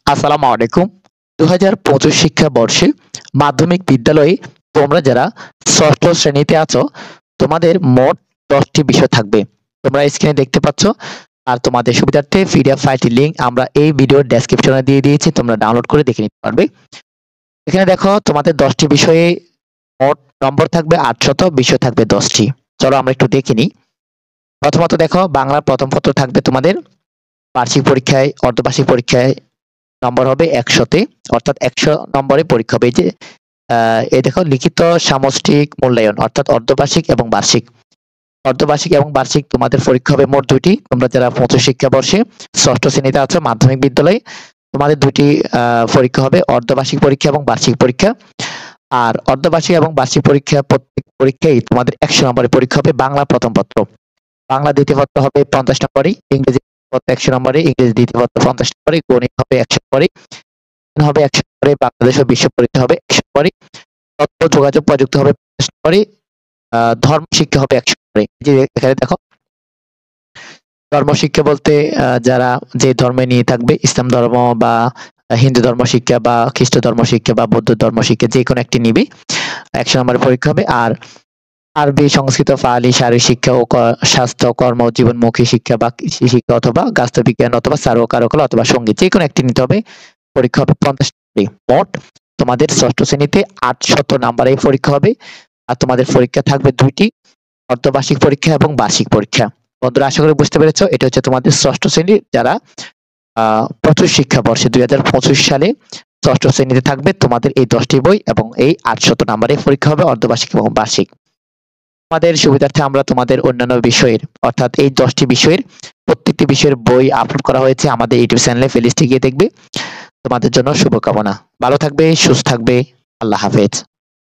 আসসালামু আলাইকুম। ২০২৫ শিক্ষাবর্ষে মাধ্যমিক বিদ্যালয়ে তোমরা যারা ষষ্ঠ শ্রেণীতে আছো, তোমাদের মোট ১০টি বিষয় থাকবে। তোমরা স্ক্রিনে দেখতে পাচ্ছ। আর তোমাদের সুবিধার্থে পিডিএফ ফাইলটির লিংক আমরা এই ভিডিওর ডেসক্রিপশনে দিয়ে দিয়েছি। তোমরা ডাউনলোড করে দেখে নিতে পারবে। এখানে দেখো তোমাদের ১০টি বিষয়ে মোট নম্বর থাকবে ৮০০, বিষয় থাকবে ১০টি। চলো আমরা একটু দেখে নিই। প্রথমত দেখো, বাংলার প্রথম পত্র থাকবে তোমাদের বার্ষিক পরীক্ষায়, অর্ধবার্ষিক পরীক্ষায় নম্বর হবে ১০০-তে, অর্থাৎ ১০০ নম্বরে পরীক্ষা হবে। এই দেখো, লিখিত সামষ্টিক মূল্যায়ন অর্থাৎ অর্ধবার্ষিক এবং বার্ষিক। অর্ধবার্ষিক এবং বার্ষিক তোমাদের পরীক্ষা হবে মোট ২টি। তোমরা যারা ২৫ শিক্ষাবর্ষে ষষ্ঠ শ্রেণীতে আছো মাধ্যমিক বিদ্যালয়ে, তোমাদের ২টি পরীক্ষা হবে, অর্ধবার্ষিক পরীক্ষা এবং বার্ষিক পরীক্ষা। আর অর্ধবার্ষিক এবং বার্ষিক পরীক্ষা প্রত্যেক পরীক্ষায় তোমাদের ১০০ নম্বরের পরীক্ষা হবে। বাংলা প্রথম পত্র, বাংলা দ্বিতীয় পত্র হবে ৫০ নম্বরে, ইংরেজি পত্র ১০০ নম্বরে, ইংরেজি দ্বিতীয় পত্র ৫০ নম্বরে, গণিত হবে ১০০ নম্বরে, হবে ১০০ নম্বরে, বাংলাদেশ ও বিশ্ব পরীক্ষা হবে ১০০ নম্বরে, তথ্য যোগাযোগ প্রযুক্তি হবে ৫০ নম্বরে, ধর্ম শিক্ষা হবে ১০০ নম্বরে। যে এখানে দেখো, ধর্ম শিক্ষা বলতে যারা যে ধর্মে নিয়ে থাকবে, ইসলাম ধর্ম বা হিন্দু ধর্ম শিক্ষা বা খ্রিস্ট ধর্ম শিক্ষা বা বৌদ্ধ ধর্ম শিক্ষা, যে কোনো একটি নিবে, ১০০ নম্বরের পরীক্ষা হবে। আর আরবি, সংস্কৃত, ফালি, শারীরিক শিক্ষা ও স্বাস্থ্য, কর্ম, জীবনমুখী শিক্ষা বা কৃষি শিক্ষা অথবা গাছবিজ্ঞান অথবা চারু কারুকলা অথবা সঙ্গীত, যে কোনো একটি নিতে হবে। পরীক্ষা হবে ৫০ নম্বরে। মোট তোমাদের ষষ্ঠ শ্রেণীতে ৮০০ নাম্বারে পরীক্ষা হবে। আর তোমাদের পরীক্ষা থাকবে ২টি, অর্ধবার্ষিক পরীক্ষা এবং বার্ষিক পরীক্ষা। বন্ধুরা, আশা করি বুঝতে পেরেছো। এটা হচ্ছে তোমাদের ষষ্ঠ শ্রেণীর যারা ২৫ শিক্ষাবর্ষে ২০২৫ সালে ষষ্ঠ শ্রেণীতে থাকবে, তোমাদের এই ১০টি বই এবং এই ৮০০ নাম্বারে পরীক্ষা হবে, অর্ধবার্ষিক এবং বার্ষিক। তোমাদের সুবিধার্থে আমরা তোমাদের অন্যান্য বিষয়ের অর্থাৎ এই ১০টি বিষয়ের প্রত্যেকটি বিষয়ের বই আপলোড করা হয়েছে আমাদের ইউটিউব চ্যানেলে, প্লেলিস্টে গিয়ে দেখবে। তোমাদের জন্য শুভকামনা। ভালো থাকবে, সুস্থ থাকবে। আল্লাহ হাফেজ।